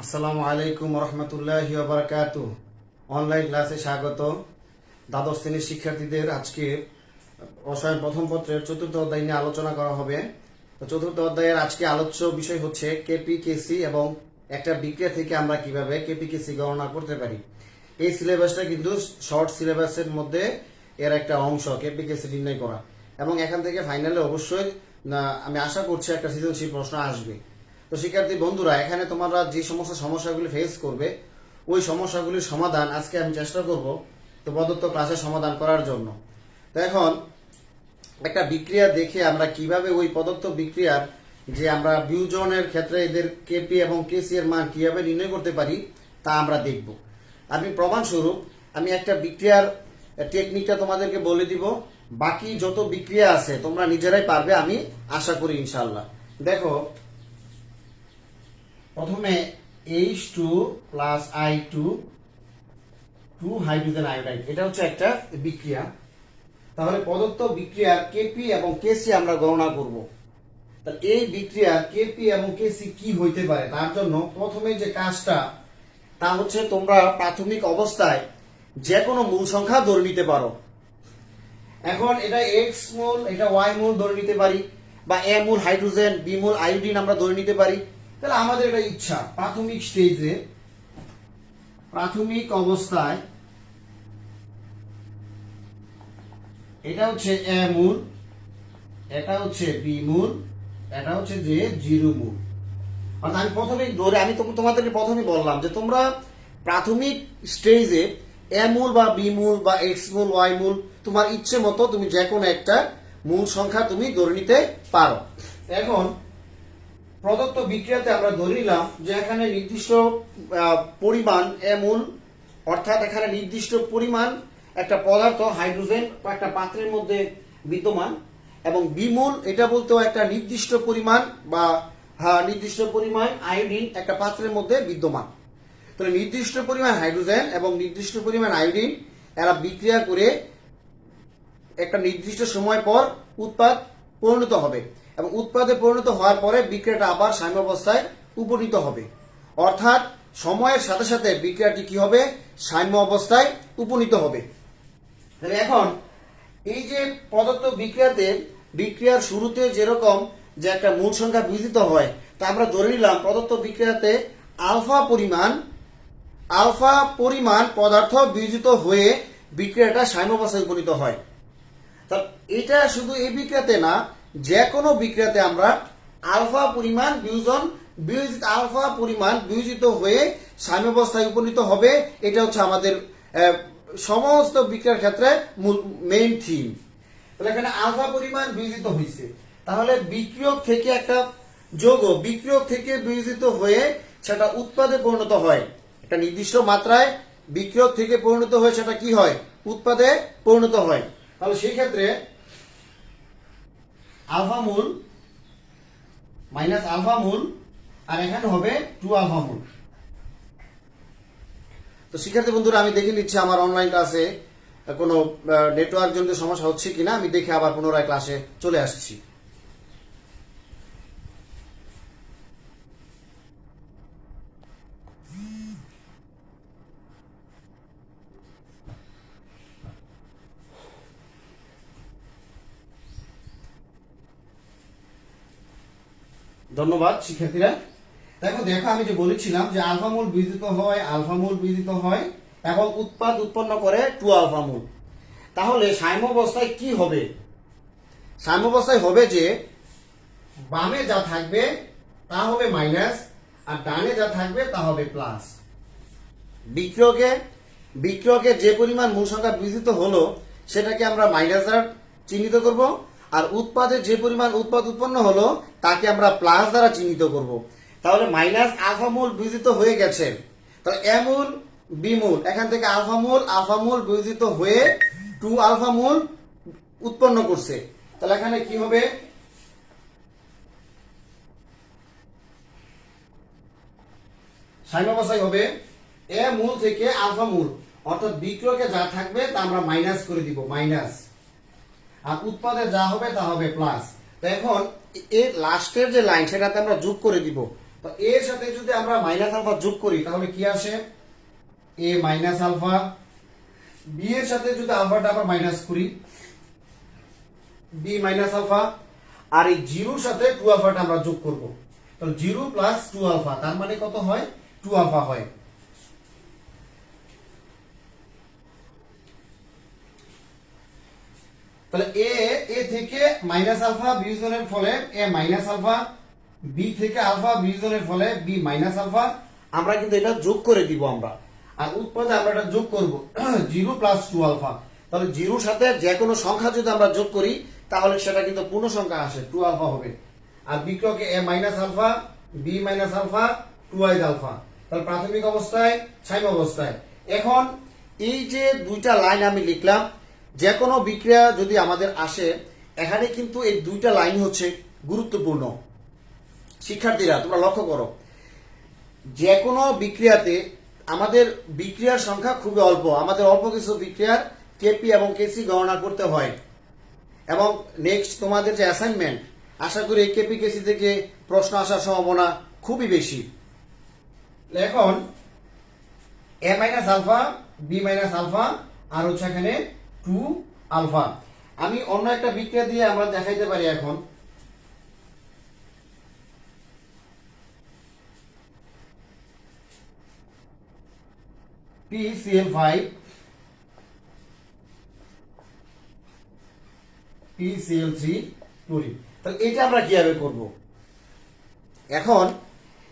আসসালামু আলাইকুম রহমতুল্লাহি ওয়া বারাকাতুহু। অনলাইন ক্লাসে স্বাগত। দ্বাদশ শ্রেণীর শিক্ষার্থীদের আজকে রসায়ন প্রথম পত্রের চতুর্থ অধ্যায় নিয়ে আলোচনা করা হবে। তো চতুর্থ অধ্যায়ের আজকে আলোচ্য বিষয় হচ্ছে কেপিকেসি এবং একটা বিক্রিয়া থেকে আমরা কিভাবে কেপিকেসি গণনা করতে পারি। এই সিলেবাসটা কিন্তু শর্ট সিলেবাসের মধ্যে এর একটা অংশ, কেপিকেসি নির্ণয় করা, এবং এখান থেকে ফাইনালে অবশ্যই আমি আশা করছি একটা সৃজনশীল প্রশ্ন আসবে। তো শিক্ষার্থী বন্ধুরা, এখানে তোমরা যে সমস্ত সমস্যাগুলি ফেস করবে ওই সমস্যাগুলির সমাধান আজকে আমি চেষ্টা করব তো প্রদত্ত ক্লাসে সমাধান করার জন্য। তো এখন একটা বিক্রিয়া দেখে আমরা কিভাবে ওই প্রদত্ত বিক্রিয়ার যে আমরা বিয়োজনের ক্ষেত্রে এদের কেপি এবং কেসি এর মান কিভাবে নির্ণয় করতে পারি তা আমরা দেখব। আমি প্রমাণস্বরূপ আমি একটা বিক্রিয়ার টেকনিকটা তোমাদেরকে বলে দিব, বাকি যত বিক্রিয়া আছে তোমরা নিজেরাই পারবে আমি আশা করি ইনশাআল্লাহ। দেখো, প্রথমে H2 plus I2 2 hydrogen iodide, এটা হচ্ছে একটা বিক্রিয়া। তাহলে প্রদত্ত বিক্রিয়ার কেপি এবং কেসি আমরা গণনা করব। তাহলে এই বিক্রিয়ার কেপি এবং কেসি কি হইতে পারে তার জন্য প্রথমে যে কাজটা তা হচ্ছে তোমরা প্রাথমিক অবস্থায় যে কোনো মূল সংখ্যা ধরে নিতে পারো। এখন এটা এক্স মূল, এটা ওয়াই মূল ধরে নিতে পারি, বা এ মূল হাইড্রোজেন, বি মূল আয়োডিন আমরা ধরে নিতে পারি। তাহলে আমাদের এটা ইচ্ছা প্রাথমিক স্টেজে, প্রাথমিক অবস্থায় এটা হচ্ছে এ মূল, এটা হচ্ছে বি মূল, এটা হচ্ছে যে জিরো মূল। অর্থাৎ আমি প্রথমে ধরে আমি তোমাদেরকে প্রথমে বললাম যে তোমরা প্রাথমিক স্টেজে এ মূল বা বি মূল বা এক্স মূল ওয়াই মূল তোমার ইচ্ছে মতো তুমি যে কোনো একটা মূল সংখ্যা তুমি ধরে নিতে পারো। এখন প্রদত্ত বিক্রিয়াতে আমরা ধরে নিলাম যে এখানে নির্দিষ্ট পরিমাণ এ মূল, অর্থাৎ এখানে নির্দিষ্ট পরিমাণ একটা পদার্থ হাইড্রোজেন একটা পাত্রের মধ্যে বিদ্যমান, এবং বিমূল এটা বলতেও একটা নির্দিষ্ট পরিমাণ বা নির্দিষ্ট পরিমাণ আয়োডিন একটা পাত্রের মধ্যে বিদ্যমান। তাহলে নির্দিষ্ট পরিমাণ হাইড্রোজেন এবং নির্দিষ্ট পরিমাণ আয়োডিন এরা বিক্রিয়া করে একটা নির্দিষ্ট সময় পর উৎপাদ পরিণত হবে, এবং উৎপাদে পরিণত হওয়ার পরে বিক্রিয়াটা আবার সাম্যাবস্থায় উপনীত হবে। অর্থাৎ সময়ের সাথে সাথে বিক্রিয়াটি কি হবে, সাম্য অবস্থায় উপনীত হবে। তাহলে এখন এই যে প্রদত্ত বিক্রিয়াতে বিক্রিয়ার শুরুতে যেরকম যে একটা মূল সংখ্যা বিয়োজিত হয়, তা আমরা ধরে নিলাম প্রদত্ত বিক্রিয়াতে আলফা পরিমাণ পদার্থ বিয়োজিত হয়ে বিক্রিয়াটা সাম্যাবস্থায় উপনীত হয়। তা এটা শুধু এই বিক্রিয়াতে না, যে কোনো বিক্রিয়াতে আমরা আলফা পরিমাণ বিয়োজিত হয়ে সাম্যাবস্থায় উপনীত হবে। এটা হচ্ছে আমাদের সমস্ত বিক্রিয়ার ক্ষেত্রে মেইন থিম। তাহলে এখানে আলফা পরিমাণ বিয়োজিত হয়েছে, তাহলে বিক্রিয়ক থেকে একটা যৌগ বিক্রিয়ক থেকে বিয়োজিত হয়ে সেটা উৎপাদে পরিণত হয়। একটা নির্দিষ্ট মাত্রায় বিক্রিয়ক থেকে পরিণত হয়ে সেটা কি হয়, উৎপাদে পরিণত হয়। তাহলে সেই ক্ষেত্রে আলফা মূল মাইনাস আলফা মূল, আর এখানে হবে 2 আলফা মূল। তো শিক্ষার্থী বন্ধুরা, আমি দেখে নিচ্ছি আমার অনলাইন ক্লাসে কোনো নেটওয়ার্ক জনিত সমস্যা হচ্ছে কিনা, আমি দেখে আবার পুনরায় ক্লাসে চলে আসছি। ধন্যবাদ শিক্ষার্থীরা। দেখো আমি যে বলেছিলাম যে আলফা মূল বিয়োজিত হয় এবং উৎপাদ উৎপন্ন করে 2 আলফা মূল। তাহলে সাম্যাবস্থায় কি হবে, সাম্যাবস্থায় হবে যে বামে যা থাকবে তা হবে মাইনাস, আর ডানে যা থাকবে তা হবে প্লাস। বিক্রিয়কে যে পরিমাণ মূল সংখ্যা বিয়োজিত হলো সেটাকে আমরা মাইনাস দ্বারা চিহ্নিত করব, আর উৎপাদে যে পরিমাণ উৎপাদ উৎপন্ন হলো তাকে আমরা প্লাস দ্বারা চিহ্নিত করব। তাহলে মাইনাস আলফা মূল বিয়োজিত হয়ে গেছে, তাহলে এ মূল বি মূল, এখান থেকে আলফা মূল বিয়োজিত হয়ে 2 আলফা মূল উৎপন্ন করছে। তাহলে এখানে কি হবে, সাম্যাবস্থায় হবে এ মূল থেকে আলফা মূল, অর্থাৎ বিক্রিয়কে যা থাকবে তা আমরা মাইনাস করে দিব, মাইনাস, আর উৎপাদে যা হবে তা হবে প্লাস। তো এখন এর লাস্টের যে লাইন সেটাতে আমরা যোগ করে দিব, তো এর সাথে যদি আমরা মাইনাস আলফা যোগ করি তাহলে কি আসে, এ মাইনাস আলফা। বি এর সাথে যদি আলফাটা আমরা মাইনাস করি, বি মাইনাস আলফা। আর এই জিরোর সাথে 2 আলফাটা আমরা যোগ করব, তাহলে 0 প্লাস 2 আলফা, তার মানে কত হয়, 2 আলফা হয়। তাহলে এ থেকে মাইনাস আলফা বিয়োজনের ফলে এ মাইনাস আলফা, বি থেকে আলফা বিয়োজনের ফলে বি মাইনাস আলফা। আমরা কিন্তু এটা যোগ করে দিব আমরা, আর উৎপাদে আমরা এটা যোগ করব 0 প্লাস 2 আলফা। তাহলে জিরোর সাথে যে কোনো সংখ্যা যদি আমরা যোগ করি তাহলে সেটা কিন্তু পূর্ণ সংখ্যা আসে, 2 আলফা হবে। আর বিক্রয়কে A minus alpha, B minus alpha, 2i alpha. তাহলে প্রাথমিক অবস্থায়, সাইম অবস্থায়। এখন এই যে দুইটা লাইন আমি লিখলাম, যে কোনো বিক্রিয়া যদি আমাদের আসে, এখানে কিন্তু এই দুইটা লাইন হচ্ছে গুরুত্বপূর্ণ। শিক্ষার্থীরা তোমরা লক্ষ্য করো, যে কোনো বিক্রিয়াতে আমাদের বিক্রিয়ার সংখ্যা খুবই অল্প, আমাদের অল্প কিছু বিক্রিয়ার কেপি এবং কেসি গণনা করতে হয়। এবং নেক্সট তোমাদের যে অ্যাসাইনমেন্ট, আশা করি এই কেপি কেসি থেকে প্রশ্ন আসার সম্ভাবনা খুবই বেশি। এখন A minus alpha, B minus alpha, আর হচ্ছে এখানে 2 আলফা। আমি অন্য একটা বিক্রিয়া দিয়ে আমরা দেখাইতে পারি এখন। PCl5 PCl3 chlorine. তাহলে এটা আমরা কিভাবে করব? এখন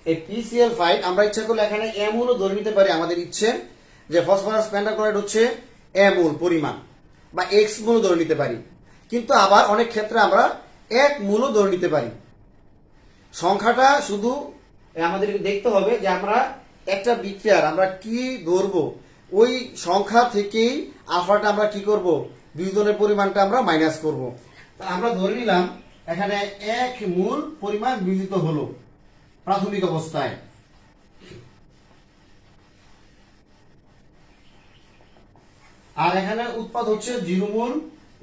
এই PCl5 আমরা ইচ্ছা করলে এখানে এ মোলও ধরে নিতে পারি, আমাদের ইচ্ছে যে ফসফরাস পেন্টাক্লোরাইড হচ্ছে এ মোল পরিমাণ, বা এক্স মোলও ধরে নিতে পারি। কিন্তু আবার অনেক ক্ষেত্রে আমরা 1 মোলও ধরে নিতে পারি। সংখ্যাটা শুধু আমাদেরকে দেখতে হবে যে আমরা একটা বিক্রিয়ার আমরা কি ধরবো, ওই সংখ্যা থেকেই আলফাটা আমরা কি করব, বিয়োজনের পরিমাণটা আমরা মাইনাস করব। আমরা ধরে নিলাম এখানে 1 মোল পরিমাণ বিয়োজিত হলো প্রাথমিক অবস্থায়। আর এখানে উৎপাদ হচ্ছে 0 মোল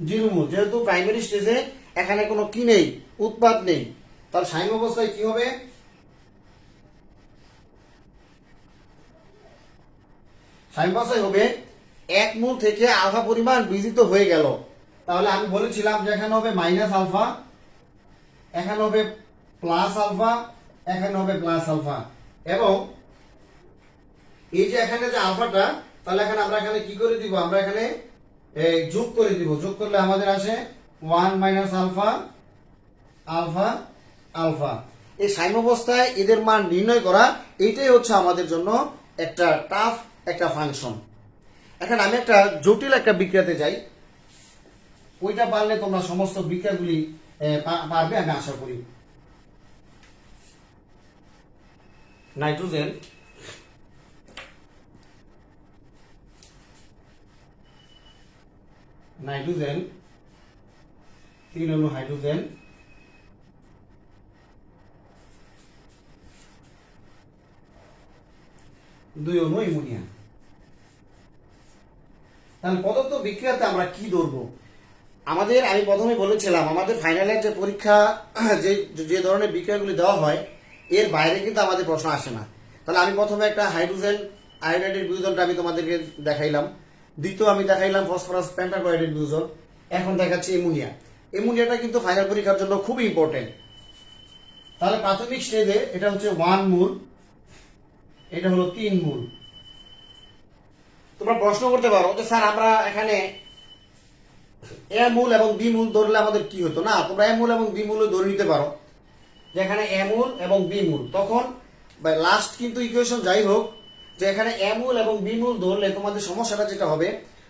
0 মোল। যেহেতু প্রাইমারি স্টেজে এখানে কোনো কি নেই, উৎপাদ নেই, তাহলে সাইম অবস্থায় কি হবে, সাইম অবস্থায় হবে 1 মোল থেকে আলফা পরিমাণ বিয়োজিত হয়ে গেল। তাহলে আমি বলেছিলাম যে এখানে হবে মাইনাস আলফা, এখানে হবে প্লাস আলফা, এখানে হবে প্লাস আলফা। এবং এই যে এখানে যে আলফাটা, তাহলে এখানে আমরা এখানে কি করে দিব, আমরা এখানে যোগ করে দিব। যোগ করলে আমাদের আসে 1 মাইনাস আলফা আলফা আলফা। এই সাইম অবস্থায় এদের মান নির্ণয় করা, এইটাই হচ্ছে আমাদের জন্য একটা টাফ একটা ফাংশন। এখন আমি একটা জটিল একটা বিক্রিয়াতে যাই, ওইটা পারলে তোমরা সমস্ত বিক্রিয়াগুলি পারবে আমি আশা করি। নাইট্রোজেন, নাইট্রোজেন 3 অণু হাইড্রোজেন, 2 অণু অ্যামোনিয়া। তাহলে পদার্থ বিক্রিয়াতে আমরা কি ধরবো? আমাদের আমি প্রথমে বলেছিলাম আমাদের ফাইনালের যে পরীক্ষা, যে ধরনের বিক্রিয়াগুলি দেওয়া হয় এর বাইরে কিন্তু আমাদের প্রশ্ন আসে না। তাহলে আমি প্রথমে একটা হাইড্রোজেন আয়োডাইডের বিয়োজনটা আমি তোমাদেরকে দেখাইলাম, দ্বিতীয় আমি দেখাইলাম ফসফরাস পেন্টাক্লোরাইডের বিয়োজন, এখন দেখাচ্ছি অ্যামোনিয়া। অ্যামোনিয়াটা কিন্তু ফাইনাল পরীক্ষার জন্য খুব ইম্পর্টেন্ট। তাহলে প্রাথমিক স্টেজে এটা হচ্ছে 1 মোল, এটা হলো 3 মোল। তোমরা প্রশ্ন করতে পারো যে স্যার আমরা এখানে এ মূল এবং বি মূল ধরলে আমাদের কি হতো? না, তোমরা এ মূল এবং বি মূল ধরে নিতে পারো, যেখানে এ মূল এবং বি মূল, তখন লাস্ট কিন্তু ইকুয়েশন যাই হোক, যে এখানে এ মূল এবং বি মূল ধরলে তোমাদের সমস্যাটা যেটা হবে,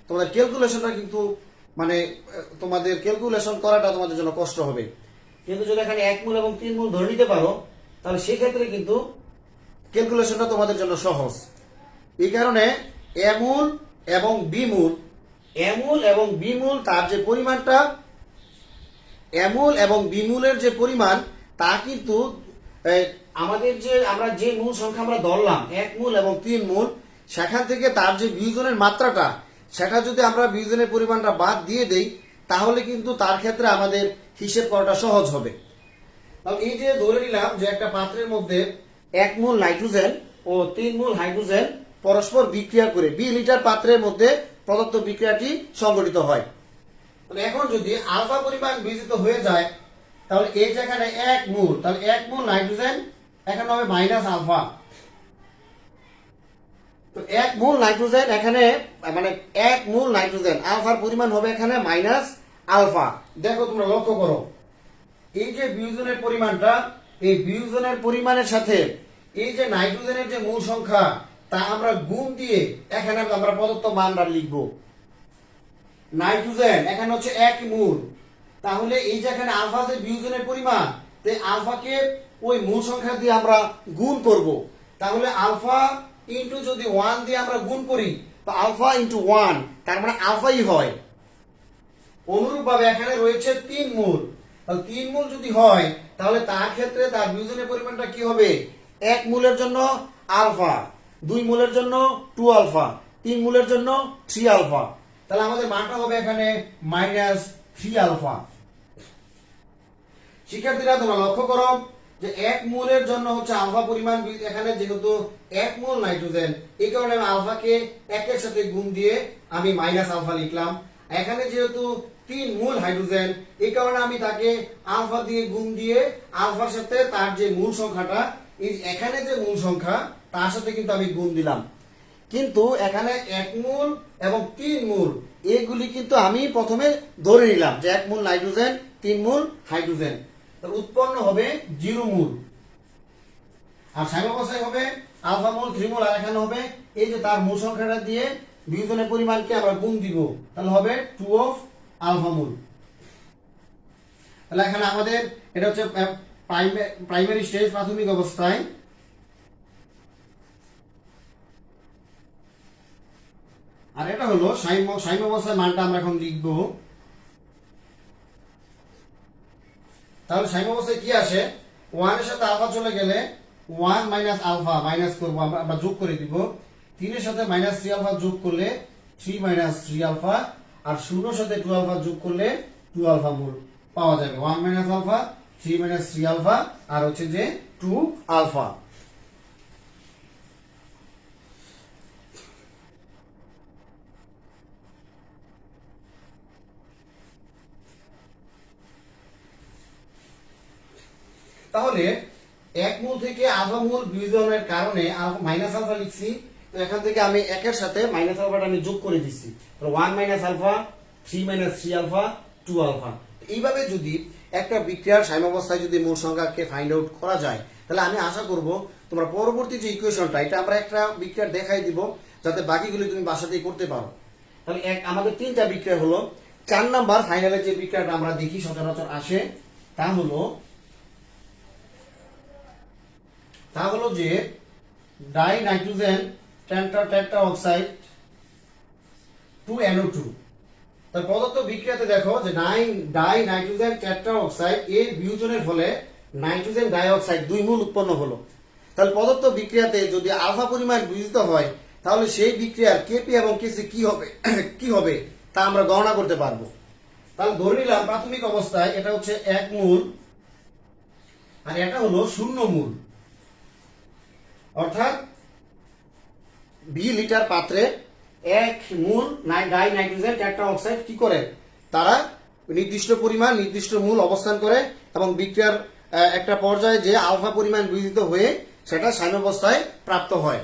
তোমাদের ক্যালকুলেশনটা কিন্তু মানে তোমাদের ক্যালকুলেশন করাটা তোমাদের জন্য কষ্ট হবে। কিন্তু যদি এখানে 1 মূল এবং 3 মূল ধরে নিতে পারো তাহলে সেক্ষেত্রে কিন্তু ক্যালকুলেশনটা তোমাদের জন্য সহজ। এই কারণে এ মূল এবং বি মূল, এ মূল এবং বি মূল তার যে পরিমাণটা, এ মূল এবং বি মূলের যে পরিমাণ তা কিন্তু আমাদের যে আমরা যে মূল সংখ্যা আমরা ধরলাম 1 মূল এবং 3 মূল, সেখান থেকে তার যে বিয়োজনের মাত্রাটা, সেটা যদি আমরা বিয়োজনের পরিমাণটা বাদ দিয়ে দেই তাহলে কিন্তু তার ক্ষেত্রে আমাদের হিসেব করাটা সহজ হবে। এই যে ধরে নিলাম যে একটা পাত্রের মধ্যে 1 মোল নাইট্রোজেন ও 3 মোল হাইড্রোজেন পরস্পর বিক্রিয়া করে 20 লিটার পাত্রের মধ্যে প্রদত্ত বিক্রিয়াটি সংঘটিত হয়। তাহলে এখন যদি আলফা পরিমাণ বিয়োজিত হয়ে যায়, তাহলে এই যেখানে 1 মোল, তাহলে 1 মোল নাইট্রোজেন এখানে হবে মাইনাস আলফা। তো 1 মোল নাইট্রোজেন এখানে, মানে 1 মোল নাইট্রোজেন আলফার পরিমাণ হবে এখানে মাইনাস আলফা। দেখো তোমরা লক্ষ্য করো, এই যে বিয়োজনের পরিমাণটা, এই বিয়োজনের পরিমাণের সাথে এই যে নাইট্রোজেনের যে মূল সংখ্যা তা আমরা গুণ দিয়ে এখানে আমরা প্রদত্ত মানটা লিখব। নাইট্রোজেন এখানে হচ্ছে 1 মোল, তাহলে এই যে এখানে আলফা যে বিয়োজনের পরিমাণ, তাই আলফাকে ওই মূল সংখ্যা দিয়ে আমরা গুণ করব। তাহলে আলফা ইনটু যদি 1 দিয়ে আমরা গুণ করি, তো আলফা ইনটু 1 তার মানে আলফাই হয়। অনুরূপভাবে এখানে রয়েছে 3 মোল, তাহলে 3 মোল যদি হয় তাহলে তার ক্ষেত্রে তার বিয়োজনের পরিমাণটা কি হবে? 1 মোলের জন্য আলফা, 2 মোলের জন্য 2 আলফা, 3 মোলের জন্য 3 আলফা। তাহলে আমাদের মানটা হবে এখানে মাইনাস 3 আলফা। শিক্ষার্থীরা তোমরা লক্ষ্য করো যে 1 মোলের জন্য হচ্ছে আলফা পরিমাণ, এখানে যেহেতু 1 মোল নাইট্রোজেন, এই কারণে আমি আলফাকে 1 এর সাথে গুণ দিয়ে আমি মাইনাস আলফা লিখলাম। এখানে যেহেতু 3 মোল হাইড্রোজেন, এই কারণে আমি তাকে আলফা দিয়ে গুণ দিয়ে আলফার সাথে তার যে মূল সংখ্যাটা, এই এখানে যে মূল সংখ্যা তার সাথে কিন্তু আমি গুণ দিলাম। কিন্তু এখানে 1 মোল এবং 3 মোল এগুলি কিন্তু আমি প্রথমে ধরে নিলাম যে 1 মোল নাইট্রোজেন, 3 মোল হাইড্রোজেন, তাহলে উৎপন্ন হবে 0 মোল। আর সাইমোপাসাই হবে আলফা মোল, 3 মোল, আর এখানে হবে এই যে তার মূল সংখ্যাটা দিয়ে বিয়োজনের পরিমাণকে আমরা গুণ দিব, তাহলে হবে 2 অফ আলফা মোল। তাহলে এখানে আমাদের এটা হচ্ছে প্রাইমারি স্টেজ, প্রাথমিক অবস্থায়। আর এটা হলো সাইম অবস্থায় মানটা আমরা এখন লিখব। তাহলে সাইম অবস্থায় কি আসে? 1 এর সাথে আলফা চলে গেলে 1 মাইনাস আলফা মাইনাস করবো, আমরা যোগ করে দিব। 3 এর সাথে মাইনাস 3 আলফা যোগ করলে 3 মাইনাস 3 আলফা, আর 0 এর সাথে 2 আলফা যোগ করলে 2 আলফা মোল পাওয়া যাবে। 1 মাইনাস আলফা, 3 মাইনাস 3 আলফা, আর হচ্ছে যে 2 আলফা। তাহলে 1 মোল থেকে আলফা মোল বিয়োজনের কারণে মাইনাস আলফা লিখছি, তো এখান থেকে আমি 1 এর সাথে মাইনাস আলফাটা আমি যোগ করে দিচ্ছি। 1 minus alpha, 3 minus 3 alpha, 2 alpha. এইভাবে যদি একটা বিক্রিয়ার সাম্যাবস্থায় যদি মূল সংখ্যাকে ফাইন্ড আউট করা যায়, তাহলে আমি আশা করব তোমরা পরবর্তী যে ইকুয়েশনটা, এটা আমরা একটা বিক্রিয়ার দেখাই দিব যাতে বাকিগুলি তুমি বাসাতেই করতে পারো। তাহলে আমাদের 3টা বিক্রিয়া হলো। 4 নাম্বার ফাইনালে যে বিক্রিয়াটা আমরা দেখি সচরাচর আসে, তা হলো যে die nitrogen tetra oxide 2NO2। তার প্রদত্ত বিক্রিয়াতে দেখো যে ডাই নাইট্রোজেন টেট্রা অক্সাইড এর বিয়োজনের ফলে নাইট্রোজেন ডাই অক্সাইড 2 মোল উৎপন্ন হলো। তাহলে প্রদত্ত বিক্রিয়াতে যদি আলফা পরিমাণ বিয়োজিত হয়, তাহলে সেই বিক্রিয়ার কেপি এবং কেসি কি হবে কি হবে তা আমরা গণনা করতে পারবো। তাহলে ধরে নিলাম প্রাথমিক অবস্থায় এটা হচ্ছে 1 মোল আর এটা হলো 0 মোল, অর্থাৎ 20 লিটার পাত্রে 1 মোল ডাই নাইট্রোজেন টেট্রা অক্সাইড কি করে, তারা নির্দিষ্ট পরিমাণ নির্দিষ্ট মূল অবস্থান করে এবং বিক্রিয়ার একটা পর্যায়ে যে আলফা পরিমাণ বিয়োজিত হয়ে সেটা সাম্যাবস্থায় প্রাপ্ত হয়।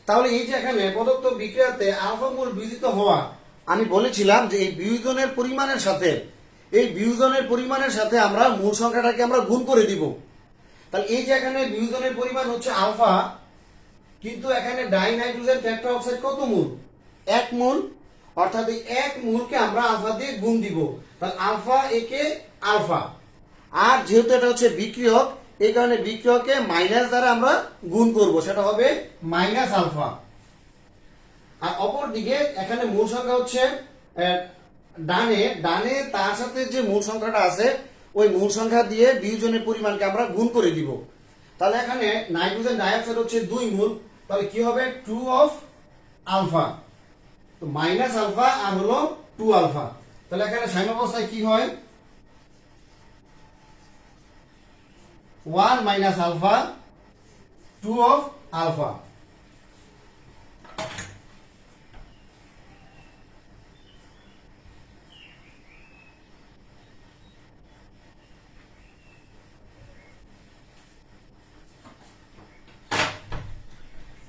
তাহলে এই যে এখানে প্রদত্ত বিক্রিয়াতে আলফা মূল বিয়োজিত হওয়া, আমি বলেছিলাম যে এই বিয়োজনের পরিমাণের সাথে আমরা মূল সংখ্যাটাকে আমরা গুণ করে দিব। তাহলে এই যে এখানে বিয়োজনের পরিমাণ হচ্ছে আলফা, কিন্তু এখানে ডাই নাইট্রোজেন টেট্রা অক্সাইড কত মোল? 1 মোল, অর্থাৎ এই 1 মোলকে আমরা আলফা দিয়ে গুণ দিব। তাহলে আলফা একে আলফা, আর যেহেতু এটা হচ্ছে বিক্রিয়ক, এই কারণে বিক্রিয়কে মাইনাস দ্বারা আমরা গুণ করব, সেটা হবে মাইনাস আলফা। আর অপর দিকে এখানে মূল সংখ্যা হচ্ছে ডানে তার সাথে যে মূল সংখ্যাটা আছে ওই মূল সংখ্যা দিয়ে বিয়োজনের পরিমাণকে আমরা গুণ করে দিব। তাহলে এখানে নাইট্রোজেন ডাইঅক্সাইড হচ্ছে 2 মোল, তাহলে কি হবে 2 অফ আলফা, তো মাইনাস আলফা আর হলো 2 আলফা। তাহলে এখানে সাম্যাবস্থায় কি হয় 1 মাইনাস আলফা 2 অফ আলফা।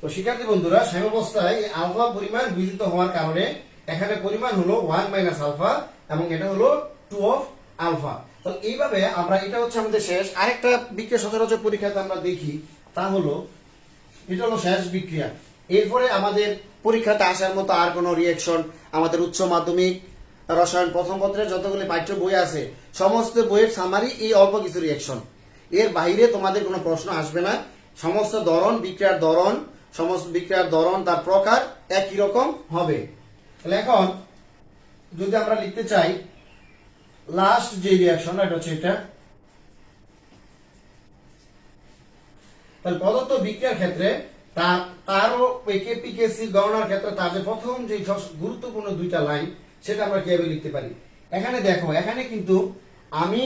তো শিক্ষার্থী বন্ধুরা, সাম্যাবস্থায় আলফা পরিমাণ বিজিত হওয়ার কারণে এখানে পরিমাণ হলো 1 মাইনাস আলফা এবং এটা হলো 2 অফ আলফা। তো এইভাবে আমরা, এটা হচ্ছে আমাদের শেষ। আরেকটা বিক্রিয়া সচরাচর পরীক্ষাতে আমরা দেখি, তা হলো এটা হলো শেষ বিক্রিয়া। এরপরে আমাদের পরীক্ষাতে আসার মতো আর কোনো রিয়েকশন আমাদের উচ্চ মাধ্যমিক রসায়ন প্রথম পত্রের যতগুলি পাঠ্য বই আছে সমস্ত বইয়ের সামারি এই অল্প কিছু রিয়েকশন, এর বাইরে তোমাদের কোনো প্রশ্ন আসবে না। সমস্ত ধরন, বিক্রিয়ার ধরন, সমস্ত বিক্রিয়ার ধরন তার প্রকার একই রকম হবে। তাহলে এখন যদি আমরা লিখতে চাই লাস্ট যে রিয়াকশন, এটা হচ্ছে এটা। তাহলে প্রদত্ত বিক্রিয়ার ক্ষেত্রে তারও কেপিকেসি গণনার ক্ষেত্রে তার যে প্রথম যে গুরুত্বপূর্ণ দুইটা লাইন, সেটা আমরা কিভাবে লিখতে পারি। এখানে দেখো, এখানে কিন্তু আমি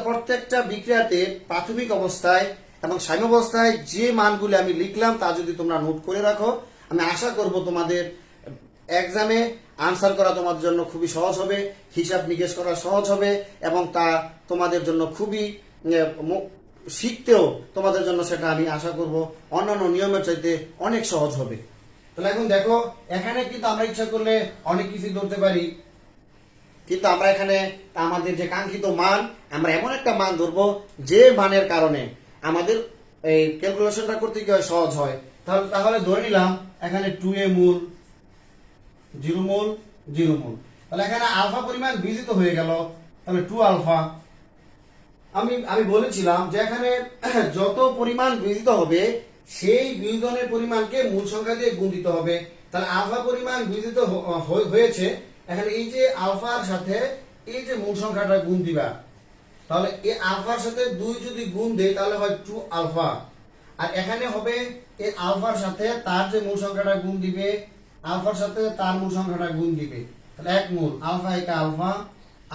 প্রত্যেকটা বিক্রিয়াতে প্রাথমিক অবস্থায় এবং সাম্যাবস্থায় যে মানগুলি আমি লিখলাম তা যদি তোমরা নোট করে রাখো, আমি আশা করব তোমাদের এক্সামে আনসার করা তোমাদের জন্য খুবই সহজ হবে, হিসাব নিকেশ করা সহজ হবে এবং তা তোমাদের জন্য খুবই শিখতেও তোমাদের জন্য সেটা আমি আশা করব অন্যান্য নিয়মের চাইতে অনেক সহজ হবে। তাহলে এখন দেখো, এখানে কিন্তু আমরা ইচ্ছা করলে অনেক কিছু ধরতে পারি, কিন্তু আমরা এখানে আমাদের যে কাঙ্ক্ষিত মান, আমরা এমন একটা মান ধরবো যে মানের কারণে আমাদের এই ক্যালকুলেশনটা করতে কি হয়, সহজ হয়। তাহলে ধরে নিলাম এখানে 2a মূল, 0 মূল, 0 মূল। তাহলে এখানে আলফা পরিমাণ বিজিত হয়ে গেল, তাহলে 2 আলফা। আমি বলেছিলাম যে এখানে যত পরিমাণ বিজিত হবে সেই বিয়োজনের পরিমাণকে মূল সংখ্যা দিয়ে গুণ দিতে হবে। তাহলে আলফা পরিমাণ বিজিত হয়েছে, এখানে এই যে আলফার সাথে এই যে মূল সংখ্যাটা গুণ দিবা। তাহলে এই আলফার সাথে 2 যদি গুণ দেই তাহলে হয় 2 আলফা। আর এখানে হবে এই আলফার সাথে তার যে মূল সংখ্যাটা গুণ দিবে, আলফার সাথে তার মূল সংখ্যাটা গুণ দিবে। তাহলে 1 মূল, আলফা একে আলফা,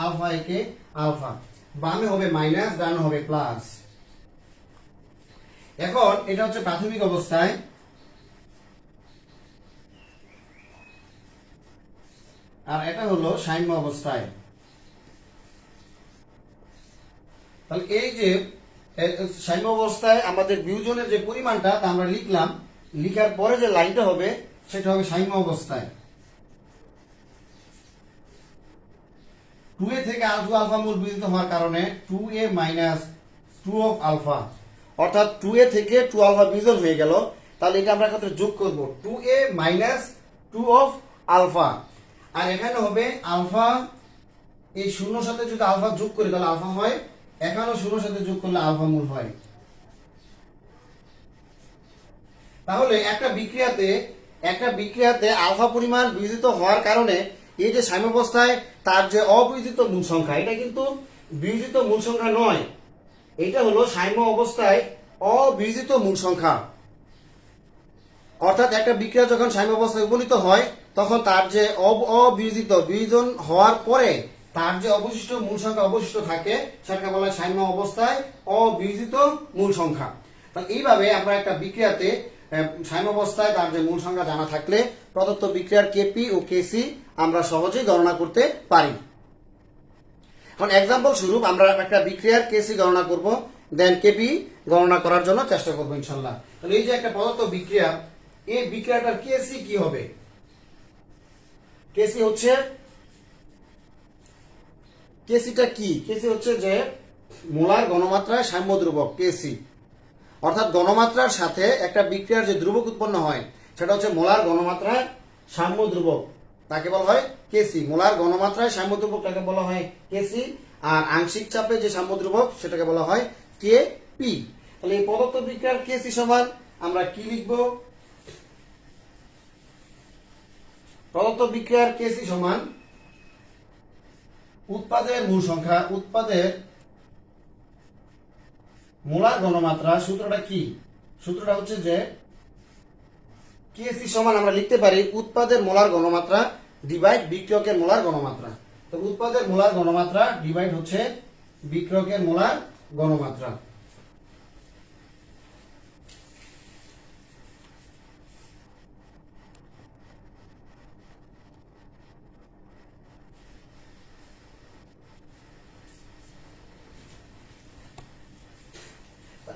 আলফা একে আলফা। বামে হবে মাইনাস, ডানে হবে প্লাস। এখন এটা হচ্ছে প্রাথমিক অবস্থায়, আর এটা হলো সাম্য অবস্থায়। তাহলে এই যে সাম্য অবস্থায় আমাদের বিয়োজনের যে পরিমাণটা তা আমরা লিখলাম, লিখার পরে যে লাইনটা হবে সেটা হবে সাম্য অবস্থায়। 2a থেকে আলফা মূল বিয়োজিত হওয়ার কারণে 2a মাইনাস 2 অফ আলফা, অর্থাৎ 2a থেকে 2 আলফা বিয়োজন হয়ে গেল। তাহলে এটা আমরা কত যোগ করব, 2a মাইনাস 2 অফ আলফা। আর এখানে হবে আলফা, এই শূন্যর সাথে যদি আলফা যোগ করি তাহলে আলফা হয়, এখানেও শূন্যর সাথে যোগ করলে আলফা মূল হয়। তাহলে একটা বিক্রিয়াতে আলফা পরিমাণ বিয়োজিত হওয়ার কারণে এই যে সাম্যাবস্থায় তার যে অবিয়োজিত মূল সংখ্যা, এটা কিন্তু বিয়োজিত মূল সংখ্যা নয়, এটা হলো সাম্য অবস্থায় অবিয়োজিত মূল সংখ্যা। অর্থাৎ একটা বিক্রিয়া যখন সাম্য অবস্থায় উপনীত হয় তখন তার যে অবিয়োজিত, বিয়োজন হওয়ার পরে তার যে অবশিষ্ট মূল সংখ্যা অবশিষ্ট থাকে সেটাকে বলা হয় সাম্য অবস্থায় অবিয়োজিত মূল সংখ্যা। তাহলে এইভাবে আমরা একটা বিক্রিয়াতে সাম্য অবস্থায় তার যে মূল সংখ্যা জানা থাকলে প্রদত্ত বিক্রিয়ার কেপি ও কেসি আমরা সহজেই গণনা করতে পারি। এখন এক্সাম্পল স্বরূপ আমরা একটা বিক্রিয়ার কেসি গণনা করব, দেন কেপি গণনা করার জন্য চেষ্টা করবো ইনশাল্লাহ। তাহলে এই যে একটা প্রদত্ত বিক্রিয়া, এই বিক্রিয়াটার কেসি কি হবে? কেসি হচ্ছে, কেসিটা কি? কেসি হচ্ছে যে মোলার ঘনমাত্রায় সাম্য ধ্রুবক কেসি, অর্থাৎ ঘনমাত্রার সাথে একটা বিক্রিয়ার যে ধ্রুবক উৎপন্ন হয় সেটা হচ্ছে মোলার ঘনমাত্রায় সাম্য ধ্রুবক, তাকে বলা হয় কেসি। মোলার ঘনমাত্রায় সাম্য ধ্রুবক তাকে বলা হয় কেসি, আর আংশিক চাপে যে সাম্য ধ্রুবক সেটাকে বলা হয় কে পি। তাহলে এই প্রদত্ত বিক্রিয়ার কেসি সমান আমরা কি লিখব? প্রদত্ত বিক্রিয়ার কেসি সমান উৎপাদের মূল সংখ্যা, উৎপাদের মোলার ঘনমাত্রা। সূত্রটা কি? সূত্রটা হচ্ছে যে কেসি সমান আমরা লিখতে পারি উৎপাদের মোলার ঘনমাত্রা ডিভাইড বিক্রিয়কের মোলার ঘনমাত্রা। তো উৎপাদের মোলার ঘনমাত্রা ডিভাইড হচ্ছে বিক্রিয়কের মোলার ঘনমাত্রা।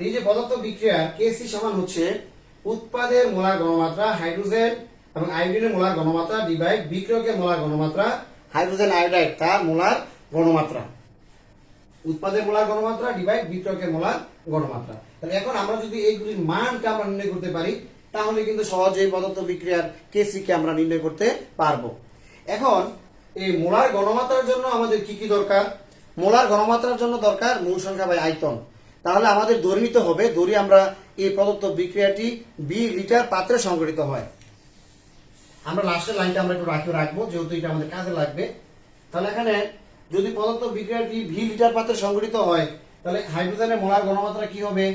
এই যে পদার্থ বিক্রিয়ার কেসি সমান হচ্ছে উৎপাদের মোলার ঘনমাত্রা হাইড্রোজেন এবং আয়োডিনের মোলার ঘনমাত্রা ডিভাইড বিক্রিয়কের মোলার ঘনমাত্রা হাইড্রোজেন আয়োডাইড তার মোলার ঘনমাত্রা। উৎপাদের মোলার ঘনমাত্রা ডিভাইড বিক্রিয়কের মোলার ঘনমাত্রা। তাহলে এখন আমরা যদি এইগুলির মানটা আমরা নির্ণয় করতে পারি তাহলে কিন্তু সহজেই পদার্থ বিক্রিয়ার কেসি কে আমরা নির্ণয় করতে পারবো। এখন এই মোলার ঘনমাত্রার জন্য আমাদের কি কি দরকার? মোলার ঘনমাত্রার জন্য দরকার মূল সংখ্যা বাই আয়তন। তাহলে আমাদের ধরে নিতে হবে, ধরি আমরা এই পদার্থ বিক্রিয়াটি 20 লিটার পাত্রে সংঘটিত হয়। আমরা লাস্টের লাইনটা আমরা একটু রাখবো যেহেতু এটা আমাদের কাজে লাগবে। তাহলে এখানে যদি পদার্থ বিক্রিয়াটি 20 লিটার পাত্রে সংঘটিত হয় তাহলে হাইড্রোজেনের মোলার ঘনমাত্রা কি হবে?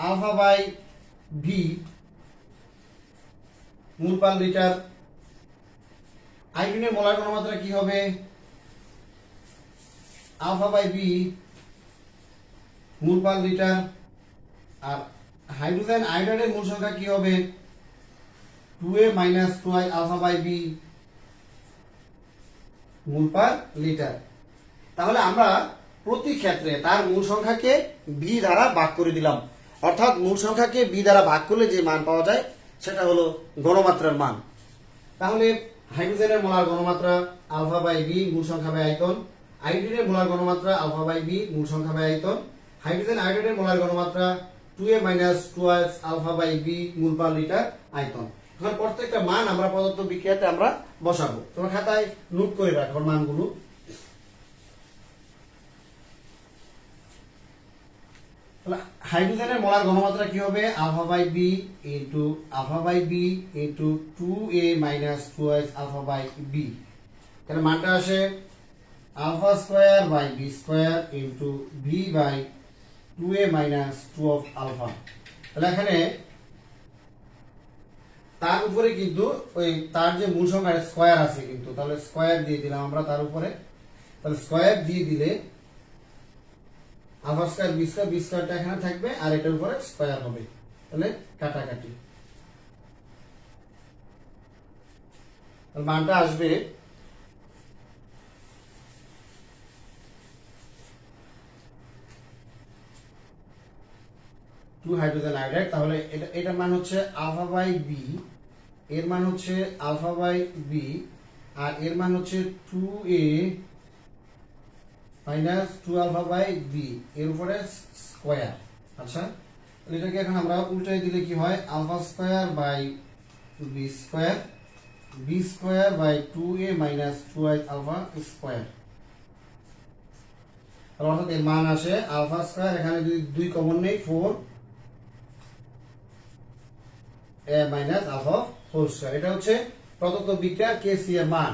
Alpha by V mole per litre. আয়োডিনের মোলার ঘনমাত্রা কি হবে? Alpha by B mole per litre. আর হাইড্রোজেন আয়োডাইডের মোল সংখ্যা কি হবে? 2a minus 2i alpha by B mole per litre. তাহলে আমরা প্রতি ক্ষেত্রে তার মূল সংখ্যাকে বি দ্বারা ভাগ করে দিলাম, অর্থাৎ মূল সংখ্যাকে বি দ্বারা ভাগ করলে যে মান পাওয়া যায় সেটা হলো ঘনমাত্রার মান। তাহলে হাইড্রোজেনের মোলার ঘনমাত্রা আলফা বাই বি মূল সংখ্যা বাই আয়তন, আয়োডিনের মোলার ঘনমাত্রা আলফা বাই বি মূল সংখ্যা বাই আয়তন, হাইড্রোজেন আয়োডাইডের মোলার ঘনমাত্রা 2a minus 2i alpha by B mole per litre আয়তন। এখন প্রত্যেকটা মান আমরা পদার্থ বিক্রিয়াতে আমরা বসাবো। তোমার খাতায় নোট করে রাখো মানগুলো। হাইড্রোজেনের মোলার ঘনমাত্রা কি হবে? Alpha by B into alpha by B into 2a minus 2i alpha by B. তাহলে মানটা আসে alpha square by B square into B by 2a minus 2 of alpha. তাহলে এখানে তার উপরে কিন্তু ওই তার যে মূল সংখ্যা স্কোয়ার আছে কিন্তু, তাহলে স্কোয়ার দিয়ে দিলাম আমরা তার উপরে। তাহলে স্কোয়ার দিয়ে দিলে আলফা স্কোয়ার বি স্কোয়ারটা এখানে থাকবে আর এটার উপরে স্কোয়ার হবে, তাহলে কাটাকাটি। মানটা আসবে 2 হাইড্রোজেন আয়োডাইড। তাহলে এটার মান হচ্ছে আলফা বাই বি, এর মান হচ্ছে আলফা বাই বি, আর এর মান হচ্ছে 2a minus 2 alpha by B এর উপরে স্কোয়ার। আচ্ছা, এটাকে এখন আমরা উল্টাই দিলে কি হয়? Alpha square by B square by 2a minus 2i alpha square. অর্থাৎ এর মান আসে আলফা স্কোয়ার, এখানে যদি 2 কমন নেই 4 a minus alpha whole square. এটা হচ্ছে প্রদত্ত বিক্রিয়ার কেসি এর মান।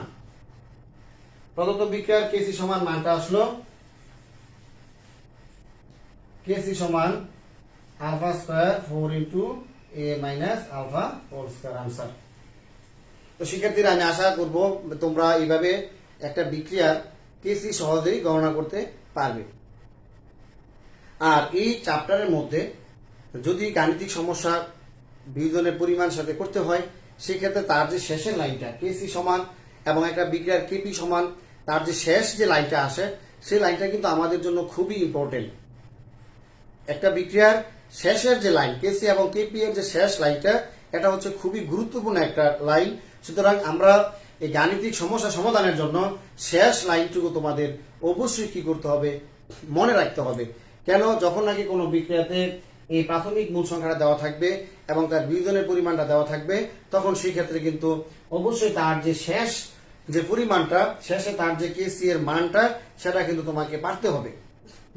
প্রদত্ত বিক্রিয়ার কেসি সমান মানটা আসলো কেসি সমান alpha square 4 into a minus alpha whole square answer. তো শিক্ষার্থীরা আমি আশা করব তোমরা এইভাবে একটা বিক্রিয়ার কেসি সহজেই গণনা করতে পারবে। আর এই চ্যাপ্টারের মধ্যে যদি গাণিতিক সমস্যা বিয়োজনের পরিমাণ সাথে করতে হয় সেক্ষেত্রে তার যে শেষের লাইনটা কেসি সমান এবং একটা বিক্রিয়ার কেপি সমান, তার যে শেষ যে লাইনটা আসে সেই লাইনটা কিন্তু আমাদের জন্য খুবই ইম্পর্টেন্ট। একটা বিক্রিয়ার শেষের যে লাইন কেসি এবং কেপি এর যে শেষ লাইনটা, এটা হচ্ছে খুবই গুরুত্বপূর্ণ একটা লাইন। সুতরাং আমরা এই গাণিতিক সমস্যা সমাধানের জন্য শেষ লাইনটুকু তোমাদের অবশ্যই কি করতে হবে? মনে রাখতে হবে। কেন? যখন নাকি কোনো বিক্রিয়াতে এই প্রাথমিক মূল সংখ্যাটা দেওয়া থাকবে এবং তার বিয়োজনের পরিমাণটা দেওয়া থাকবে, তখন সেই ক্ষেত্রে কিন্তু অবশ্যই তার যে শেষ যে পরিমাণটা, শেষে তার যে কেসি এর মানটা, সেটা কিন্তু তোমাকে পারতে হবে।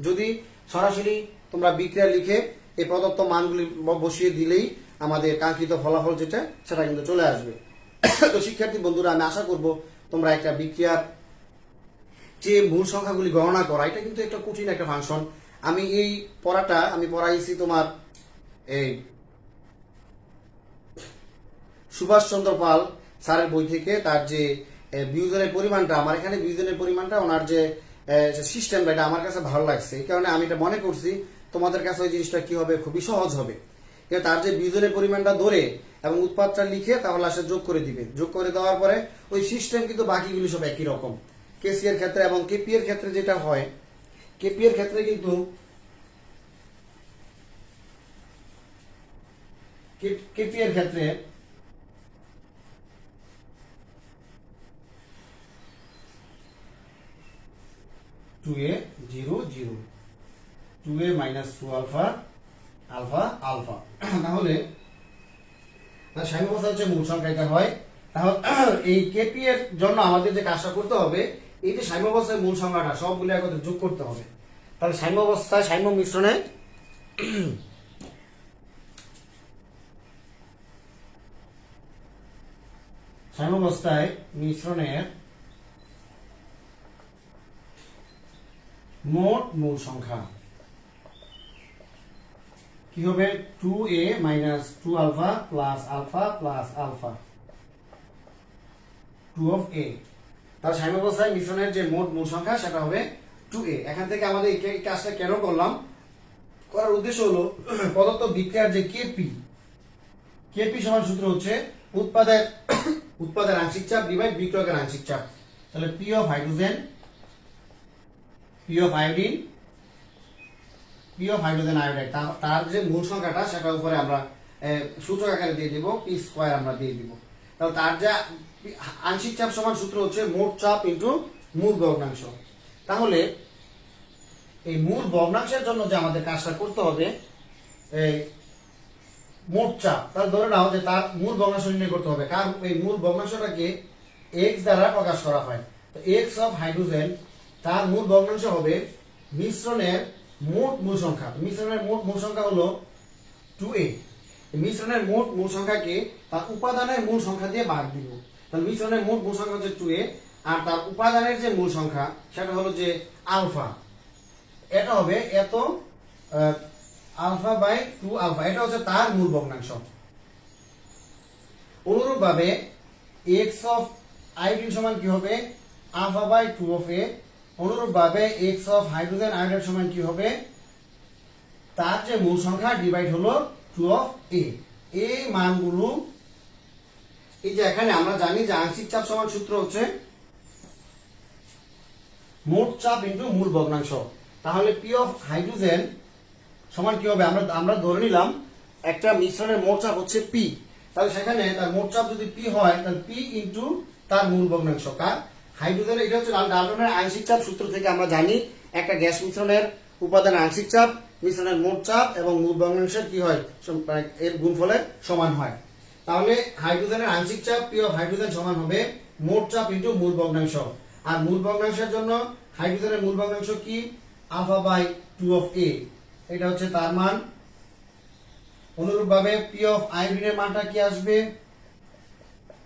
যদি সরাসরি তোমরা বিক্রিয়া লিখে এই প্রদত্ত মানগুলি বসিয়ে দিলেই আমাদের কাঙ্ক্ষিত ফলাফল যেটা সেটা কিন্তু চলে আসবে। তো শিক্ষার্থী বন্ধুরা, আমি আশা করব তোমরা একটা বিক্রিয়ার যে মূল সংখ্যাগুলি গণনা করা, এটা কিন্তু একটা কঠিন একটা ফাংশন। আমি এই পড়াটা আমি পড়াইছি তোমার এই সুভাষচন্দ্র পাল স্যারের বই থেকে। তার যে বিয়োজনের পরিমাণটা, আমার এখানে বিয়োজনের পরিমাণটা ওনার যে সিস্টেমটা, এটা আমার কাছে ভালো লাগছে। এই কারণে আমি এটা মনে করছি তোমাদের কাছে ওই জিনিসটা কি হবে, খুবই সহজ হবে। তার যে বিয়োজনের পরিমাণটা ধরে এবং উৎপাদটা লিখে তাহলে আসে যোগ করে দিবে। যোগ করে দেওয়ার পরে ওই সিস্টেম কিন্তু বাকিগুলি সব একই রকম। কেসি এর ক্ষেত্রে এবং কেপি এর ক্ষেত্রে যেটা হয়, কেপি এর ক্ষেত্রে কিন্তু কেপি এর ক্ষেত্রে 2a 0 0 2a minus 2 alpha alpha alpha তাহলে সাম্য অবস্থা হচ্ছে মূল সংখ্যা এটা হয়। তাহলে এই কেপি এর জন্য আমাদের যে কাজটা করতে হবে, এই যে সাম্য অবস্থায় মূল সংখ্যাটা সবগুলো একত্রে যোগ করতে হবে। তাহলে সাম্য অবস্থায় সাম্য মিশ্রণে সাম্য অবস্থায় মিশ্রণের মোট মূল সংখ্যা কি হবে 2a minus 2 alpha plus alpha plus alpha 2 of a। তার সাম্য অবস্থায় মিশ্রণের যে মোট মূল সংখ্যা সেটা হবে 2a। এখান থেকে আমাদের এই কাজটা কেন করলাম, করার উদ্দেশ্য হলো প্রদত্ত বিক্রিয়ার যে কেপি সমান সূত্র হচ্ছে উৎপাদের আংশিক চাপ ডিভাইড বিক্রয়কের আংশিক চাপ। তাহলে P of hydrogen, P of iodine, P of hydrogen iodide, তার যে মূল সংখ্যাটা সেটা উপরে আমরা সূচক আকারে দিয়ে দিব, পি স্কয়ার আমরা দিয়ে দিব। তাহলে তার যে আংশিক চাপ সমান সূত্র হচ্ছে মোট চাপ ইনটু মূল ভগ্নাংশ। তাহলে এই মূল ভগ্নাংশের জন্য যে আমাদের কাজটা করতে হবে, এই মোট চাপ, তার ধরে নাও যে তার মূল ভগ্নাংশ নির্ণয় করতে হবে। কারণ এই মূল ভগ্নাংশটাকে এক্স দ্বারা প্রকাশ করা হয়। তো এক্স অফ হাইড্রোজেন তার মূল ভগ্নাংশ হবে মিশ্রণের মোট মূল সংখ্যা। মিশ্রণের মোট মূল সংখ্যা হলো 2a। মিশ্রণের মোট মূল সংখ্যাকে তার উপাদানের মূল সংখ্যা দিয়ে ভাগ দিব। তাহলে মিশ্রণের মোট মূল সংখ্যা হচ্ছে 2a, আর তার উপাদানের যে মূল সংখ্যা সেটা হলো যে আলফা। এটা হবে এত আলফা বাই 2 আলফা, এটা হচ্ছে তার মূল ভগ্নাংশ। অনুরূপভাবে এক্স অফ আয়োডিন সমান কি হবে আলফা বাই 2 অফ a। অনুরূপভাবে এক্স অফ হাইড্রোজেন আয়োডাইড সমান কি হবে, তার যে মূল সংখ্যা ডিভাইড হলো 2 অফ a। এই মানগুলো, এই যে এখানে আমরা জানি যে আংশিক চাপ সমান সূত্র হচ্ছে মোট চাপ ইনটু মূল ভগ্নাংশ। তাহলে পি অফ হাইড্রোজেন সমান কি হবে, আমরা ধরে নিলাম একটা মিশ্রণের মোট চাপ হচ্ছে পি। তাহলে সেখানে তার মোট চাপ যদি পি হয়, তাহলে পি ইনটু তার মূল ভগ্নাংশ। কার হাইড্রোজেন, এটা হচ্ছে ডাল্টনের আংশিক চাপ সূত্র থেকে আমরা জানি একটা গ্যাস মিশ্রণের উপাদানের আংশিক চাপ, মিশ্রণের মোট চাপ এবং মূল ভগ্নাংশের কি হয়, এর গুণফলের সমান হয়। তাহলে হাইড্রোজেনের আংশিক চাপ পি অফ হাইড্রোজেন সমান হবে মোট চাপ ইনটু মূল ভগ্নাংশ। আর মূল ভগ্নাংশের জন্য হাইড্রোজেনের মূল ভগ্নাংশ কি আলফা বাই 2 অফ a, এটা হচ্ছে তার মান। অনুরূপভাবে পি অফ আয়োডিনের মানটা কি আসবে,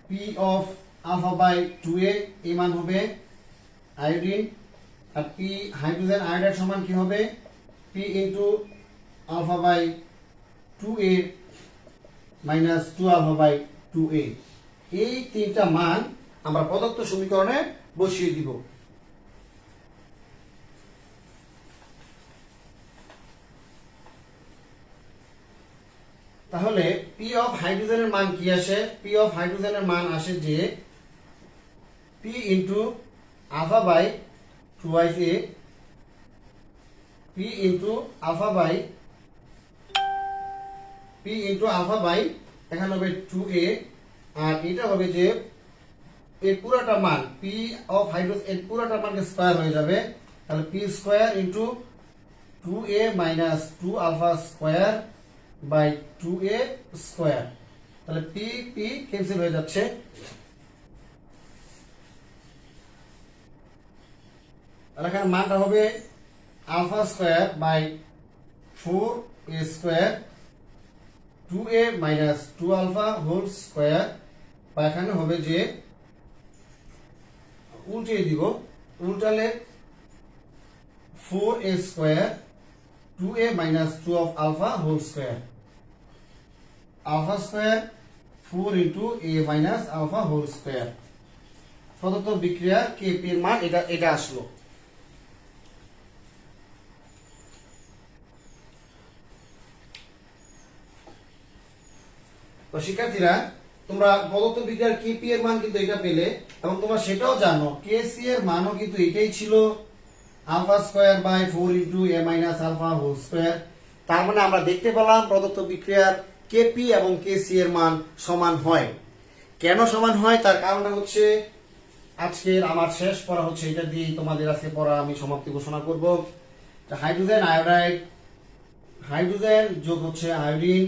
P of alpha by 2a, এই মান হবে আয়োডিন। আর পি হাইড্রোজেন আয়োডাইড সমান কি হবে P into alpha by 2a minus 2 alpha by 2a। এই তিনটা মান আমরা প্রদত্ত সমীকরণে বসিয়ে দিব। তাহলে পি অফ হাইড্রোজেনের মান কি আসে, পি অফ হাইড্রোজেনের মান আসে যে P into alpha by 2a, P into alpha by এখানে হবে 2a, আর এটা হবে যে এর পুরোটা মান পি অফ হাইড্রোজেন, এর পুরোটা মানকে স্কয়ার হয়ে যাবে। তাহলে P square into 2a minus 2 alpha square by 2a square. তাহলে পি পি ক্যান্সেল হয়ে যাচ্ছে। তাহলে এখানে মানটা হবে alpha square by 4a square 2a minus 2 alpha whole square, বা এখানে হবে যে উল্টিয়ে দিব, উল্টালে 4a square 2a minus 2 of alpha whole square, alpha square 4 into a minus alpha whole square. প্রদত্ত বিক্রিয়া কেপি এর মান এটা আসলো। তো শিক্ষার্থীরা, তোমরা প্রদত্ত বিক্রিয়ার কেপি এর মান কিন্তু এটা পেলে, এবং তোমরা সেটাও জানো কেসি এর মানও কিন্তু এটাই ছিল alpha square by 4 into a minus alpha whole square. তার মানে আমরা দেখতে পেলাম প্রদত্ত বিক্রিয়ার কেপি এবং কেসি এর মান সমান হয়। কেন সমান হয় তার কারণটা হচ্ছে আজকের আমার শেষ পড়া হচ্ছে, এটা দিয়ে তোমাদের আজকে পড়া আমি সমাপ্তি ঘোষণা করব। হাইড্রোজেন আয়োডাইড, হাইড্রোজেন যোগ হচ্ছে আয়োডিন,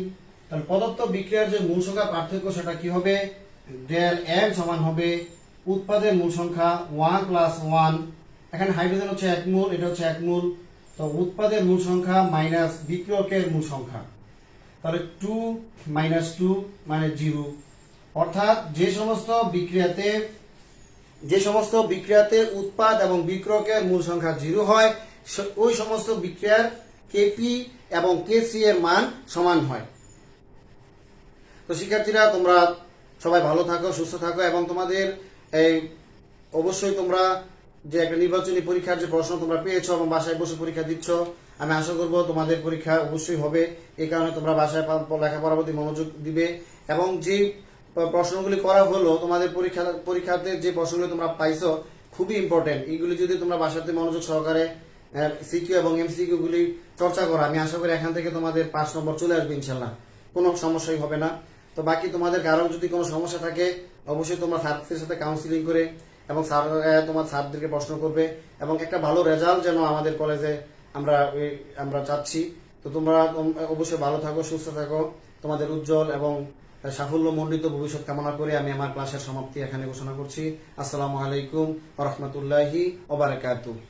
তাহলে পদার্থ বিক্রিয়ার যে মূল সংখ্যা পার্থক্য সেটা কি হবে, ডেল এন সমান হবে উৎপাদের মূল সংখ্যা 1 + 1। এখানে হাইড্রোজেন হচ্ছে 1 মোল, এটা হচ্ছে 1 মোল, তো উৎপাদের মূল সংখ্যা মাইনাস বিক্রিয়কের মূল সংখ্যা, তাহলে 2 - 2 মানে 0। অর্থাৎ যে সমস্ত বিক্রিয়াতে উৎপাদ এবং বিক্রিয়কের মূল সংখ্যা 0 হয় ওই সমস্ত বিক্রিয়ার কেপি এবং কেসি এর মান সমান হয়। তো শিক্ষার্থীরা তোমরা সবাই ভালো থাকো, সুস্থ থাকো, এবং তোমাদের এই অবশ্যই তোমরা যে একটা নির্বাচনী পরীক্ষার যে প্রশ্ন তোমরা পেয়েছো এবং বাসায় বসে পরীক্ষা দিচ্ছ, আমি আশা করব তোমাদের পরীক্ষা অবশ্যই হবে। এই কারণে তোমরা বাসায় লেখাপড়ার প্রতি মনোযোগ দিবে, এবং যে প্রশ্নগুলি করা হলো তোমাদের পরীক্ষাতে যে প্রশ্নগুলি তোমরা পাইছো খুবই ইম্পর্টেন্ট। এইগুলি যদি তোমরা বাসাতে মনোযোগ সহকারে সিকিউ এবং এমসিকিউ গুলি চর্চা করো, আমি আশা করি এখান থেকে তোমাদের 5 নম্বর চলে আসবে ইনশাল্লাহ, কোনো সমস্যাই হবে না। তো বাকি তোমাদের কারো যদি কোনো সমস্যা থাকে অবশ্যই তোমরা স্যারদের সাথে কাউন্সিলিং করে এবং তোমার স্যারদেরকে প্রশ্ন করবে, এবং একটা ভালো রেজাল্ট যেন আমাদের কলেজে আমরা চাচ্ছি। তো তোমরা অবশ্যই ভালো থাকো, সুস্থ থাকো, তোমাদের উজ্জ্বল এবং সাফল্যমণ্ডিত ভবিষ্যৎ কামনা করে আমি আমার ক্লাসের সমাপ্তি এখানে ঘোষণা করছি। আসসালামু আলাইকুম ওয়া রাহমাতুল্লাহি ওয়া বারাকাতুহু।